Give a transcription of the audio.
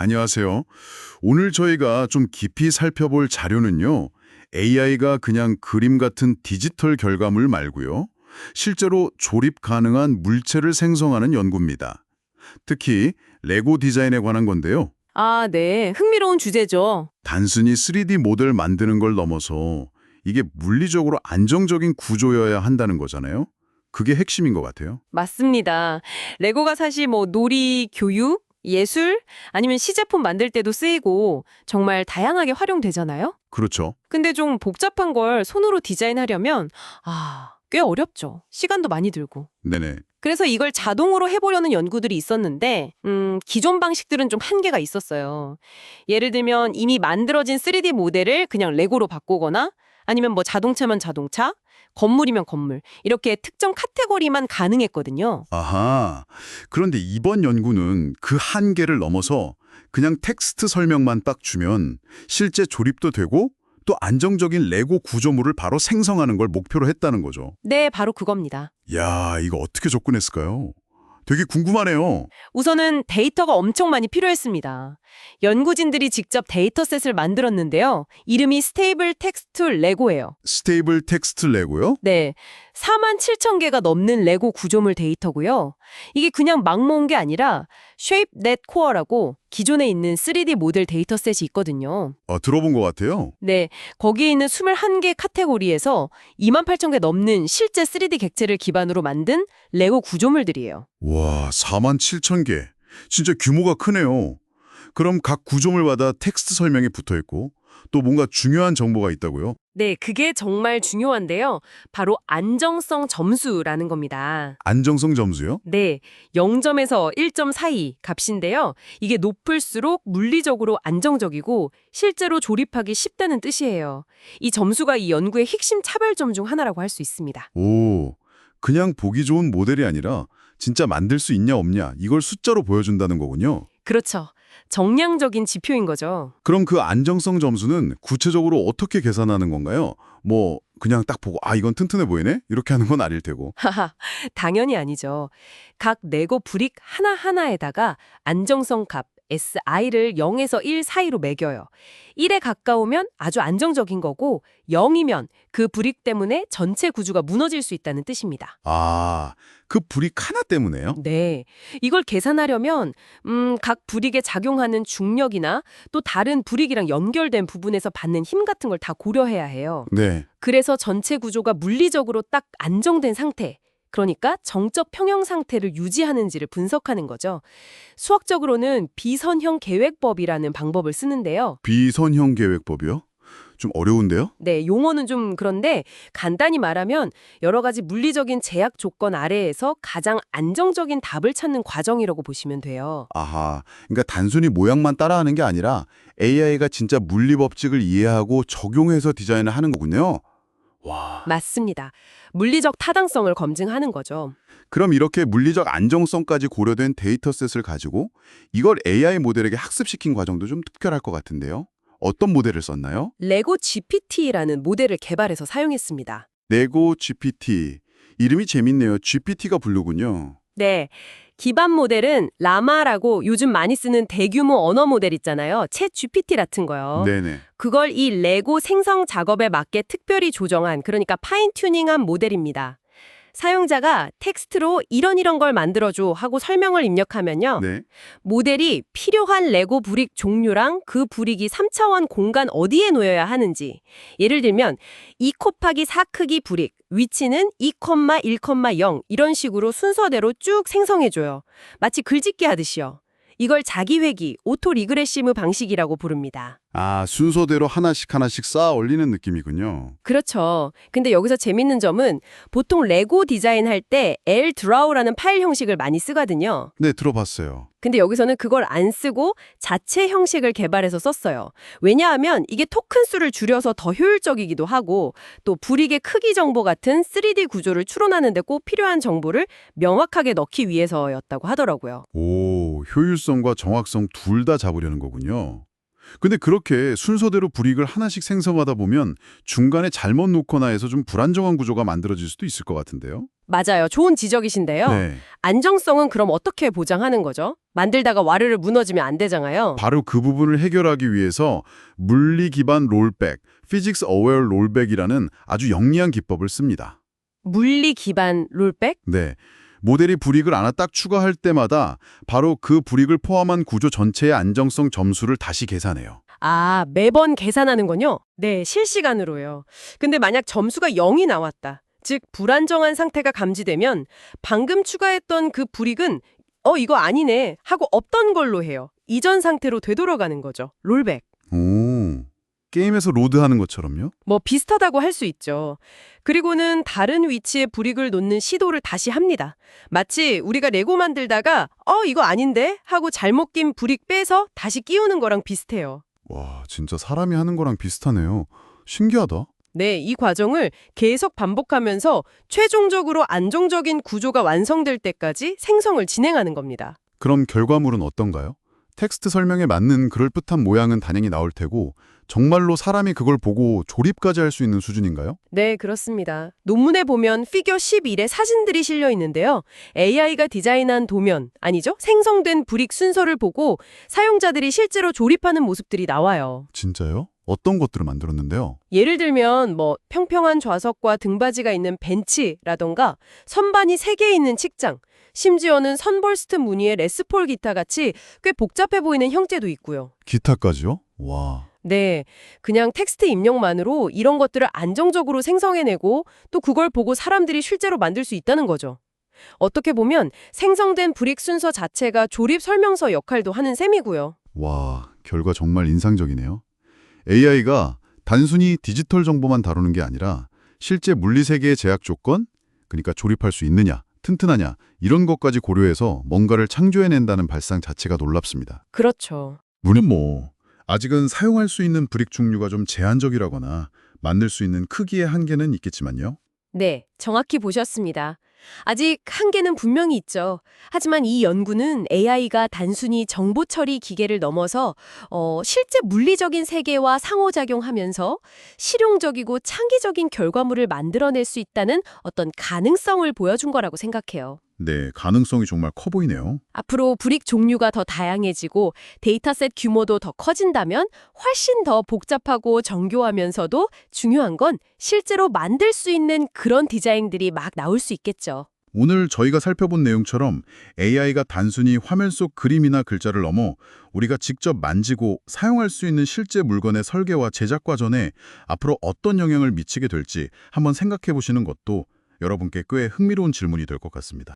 안녕하세요. 오늘 저희가 좀 깊이 살펴볼 자료는요, AI가 그냥 그림 같은 디지털 결과물 말고요, 실제로 조립 가능한 물체를 생성하는 연구입니다. 특히 레고 디자인에 관한 건데요. 아, 네. 흥미로운 주제죠. 단순히 3D 모델 만드는 걸 넘어서 이게 물리적으로 안정적인 구조여야 한다는 거잖아요. 그게 핵심인 것 같아요. 맞습니다. 레고가 사실 놀이, 교육, 예술, 아니면 시제품 만들 때도 쓰이고 정말 다양하게 활용되잖아요? 그렇죠. 근데 좀 복잡한 걸 손으로 디자인하려면 꽤 어렵죠. 시간도 많이 들고. 네네. 그래서 이걸 자동으로 해보려는 연구들이 있었는데 기존 방식들은 좀 한계가 있었어요. 예를 들면 이미 만들어진 3D 모델을 그냥 레고로 바꾸거나 아니면 자동차면 자동차, 건물이면 건물 이렇게 특정 카테고리만 가능했거든요. 아하. 그런데 이번 연구는 그 한계를 넘어서 그냥 텍스트 설명만 딱 주면 실제 조립도 되고 또 안정적인 레고 구조물을 바로 생성하는 걸 목표로 했다는 거죠. 네, 바로 그겁니다. 야, 이거 어떻게 접근했을까요? 되게 궁금하네요. 우선은 데이터가 엄청 많이 필요했습니다. 연구진들이 직접 데이터셋을 만들었는데요. 이름이 스테이블 텍스트 레고예요. 스테이블 텍스트 레고요? 네, 47,000개가 넘는 레고 구조물 데이터고요. 이게 그냥 막 모은 게 아니라 ShapeNet Core라고 기존에 있는 3D 모델 데이터셋이 있거든요. 들어본 것 같아요. 네, 거기에 있는 21개 카테고리에서 28,000개 넘는 실제 3D 객체를 기반으로 만든 레고 구조물들이에요. 와, 47,000개. 진짜 규모가 크네요. 그럼 각 구조물마다 텍스트 설명이 붙어 있고 또 뭔가 중요한 정보가 있다고요? 네, 그게 정말 중요한데요. 바로 안정성 점수라는 겁니다. 안정성 점수요? 네, 0점에서 1점 사이 값인데요. 이게 높을수록 물리적으로 안정적이고 실제로 조립하기 쉽다는 뜻이에요. 이 점수가 이 연구의 핵심 차별점 중 하나라고 할 수 있습니다. 오, 그냥 보기 좋은 모델이 아니라 진짜 만들 수 있냐 없냐 이걸 숫자로 보여준다는 거군요. 그렇죠. 정량적인 지표인 거죠. 그럼 그 안정성 점수는 구체적으로 어떻게 계산하는 건가요? 그냥 딱 보고 이건 튼튼해 보이네? 이렇게 하는 건 아닐 테고. 하하, 당연히 아니죠. 각 레고 브릭 하나하나에다가 안정성 값 SI를 0에서 1 사이로 매겨요. 1에 가까우면 아주 안정적인 거고 0이면 그 브릭 때문에 전체 구조가 무너질 수 있다는 뜻입니다. 그 브릭 하나 때문에요? 네. 이걸 계산하려면 각 브릭에 작용하는 중력이나 또 다른 브릭이랑 연결된 부분에서 받는 힘 같은 걸 다 고려해야 해요. 네. 그래서 전체 구조가 물리적으로 딱 안정된 상태, 그러니까 정적 평형 상태를 유지하는지를 분석하는 거죠. 수학적으로는 비선형 계획법이라는 방법을 쓰는데요. 비선형 계획법이요? 좀 어려운데요? 네, 용어는 좀 그런데 간단히 말하면 여러 가지 물리적인 제약 조건 아래에서 가장 안정적인 답을 찾는 과정이라고 보시면 돼요. 아하, 그러니까 단순히 모양만 따라하는 게 아니라 AI가 진짜 물리 법칙을 이해하고 적용해서 디자인을 하는 거군요. 와. 맞습니다. 물리적 타당성을 검증하는 거죠. 그럼 이렇게 물리적 안정성까지 고려된 데이터셋을 가지고 이걸 AI 모델에게 학습시킨 과정도 좀 특별할 것 같은데요. 어떤 모델을 썼나요? 레고 GPT라는 모델을 개발해서 사용했습니다. 레고 GPT. 이름이 재밌네요. GPT가 부르군요. 네. 기반 모델은 라마라고 요즘 많이 쓰는 대규모 언어 모델 있잖아요. 챗 GPT 같은 거요. 네네. 그걸 이 레고 생성 작업에 맞게 특별히 조정한, 그러니까 파인 튜닝한 모델입니다. 사용자가 텍스트로 이런 걸 만들어줘 하고 설명을 입력하면요. 네. 모델이 필요한 레고 브릭 종류랑 그 브릭이 3차원 공간 어디에 놓여야 하는지, 예를 들면 2 곱하기 4 크기 브릭, 위치는 2,1,0 이런 식으로 순서대로 쭉 생성해줘요. 마치 글짓기 하듯이요. 이걸 자기회기, 오토 리그레시브 방식이라고 부릅니다. 순서대로 하나씩 쌓아 올리는 느낌이군요. 그렇죠. 근데 여기서 재밌는 점은 보통 레고 디자인할 때 LDRAW라는 파일 형식을 많이 쓰거든요. 네, 들어봤어요. 근데 여기서는 그걸 안 쓰고 자체 형식을 개발해서 썼어요. 왜냐하면 이게 토큰 수를 줄여서 더 효율적이기도 하고 또 브릭의 크기 정보 같은 3D 구조를 추론하는 데 꼭 필요한 정보를 명확하게 넣기 위해서였다고 하더라고요. 오, 효율성과 정확성 둘 다 잡으려는 거군요. 근데 그렇게 순서대로 브릭을 하나씩 생성하다 보면 중간에 잘못 놓거나 해서 좀 불안정한 구조가 만들어질 수도 있을 것 같은데요. 맞아요. 좋은 지적이신데요. 네. 안정성은 그럼 어떻게 보장하는 거죠? 만들다가 와르르 무너지면 안 되잖아요. 바로 그 부분을 해결하기 위해서 물리 기반 롤백, Physics Aware 롤백이라는 아주 영리한 기법을 씁니다. 물리 기반 롤백? 네. 모델이 불이익을 하나 딱 추가할 때마다 바로 그 불이익을 포함한 구조 전체의 안정성 점수를 다시 계산해요. 아, 매번 계산하는군요. 네, 실시간으로요. 근데 만약 점수가 0이 나왔다. 즉, 불안정한 상태가 감지되면 방금 추가했던 그 불이익은 이거 아니네 하고 없던 걸로 해요. 이전 상태로 되돌아가는 거죠. 롤백. 오, 게임에서 로드하는 것처럼요? 뭐 비슷하다고 할 수 있죠. 그리고는 다른 위치에 불이익을 놓는 시도를 다시 합니다. 마치 우리가 레고 만들다가 이거 아닌데 하고 잘못 낀 불이익 빼서 다시 끼우는 거랑 비슷해요. 와, 진짜 사람이 하는 거랑 비슷하네요. 신기하다. 네, 이 과정을 계속 반복하면서 최종적으로 안정적인 구조가 완성될 때까지 생성을 진행하는 겁니다. 그럼 결과물은 어떤가요? 텍스트 설명에 맞는 그럴듯한 모양은 당연히 나올 테고 정말로 사람이 그걸 보고 조립까지 할 수 있는 수준인가요? 네, 그렇습니다. 논문에 보면 피겨 11의 사진들이 실려 있는데요. AI가 디자인한 도면, 아니죠? 생성된 불이익 순서를 보고 사용자들이 실제로 조립하는 모습들이 나와요. 진짜요? 어떤 것들을 만들었는데요? 예를 들면 평평한 좌석과 등받이가 있는 벤치라던가 선반이 3개 있는 책장, 심지어는 선벌스트 무늬의 레스폴 기타 같이 꽤 복잡해 보이는 형태도 있고요. 기타까지요? 와, 네, 그냥 텍스트 입력만으로 이런 것들을 안정적으로 생성해내고 또 그걸 보고 사람들이 실제로 만들 수 있다는 거죠. 어떻게 보면 생성된 불이익 순서 자체가 조립 설명서 역할도 하는 셈이고요. 와, 결과 정말 인상적이네요. AI가 단순히 디지털 정보만 다루는 게 아니라 실제 물리 세계의 제약 조건, 그러니까 조립할 수 있느냐, 튼튼하냐 이런 것까지 고려해서 뭔가를 창조해낸다는 발상 자체가 놀랍습니다. 그렇죠. 물론 아직은 사용할 수 있는 브릭 종류가 좀 제한적이라거나 만들 수 있는 크기의 한계는 있겠지만요. 네, 정확히 보셨습니다. 아직 한계는 분명히 있죠. 하지만 이 연구는 AI가 단순히 정보 처리 기계를 넘어서 실제 물리적인 세계와 상호작용하면서 실용적이고 창의적인 결과물을 만들어낼 수 있다는 어떤 가능성을 보여준 거라고 생각해요. 네, 가능성이 정말 커 보이네요. 앞으로 불익 종류가 더 다양해지고 데이터셋 규모도 더 커진다면 훨씬 더 복잡하고 정교하면서도 중요한 건 실제로 만들 수 있는 그런 디자인들이 막 나올 수 있겠죠. 오늘 저희가 살펴본 내용처럼 AI가 단순히 화면 속 그림이나 글자를 넘어 우리가 직접 만지고 사용할 수 있는 실제 물건의 설계와 제작 과정에 앞으로 어떤 영향을 미치게 될지 한번 생각해 보시는 것도 여러분께 꽤 흥미로운 질문이 될 것 같습니다.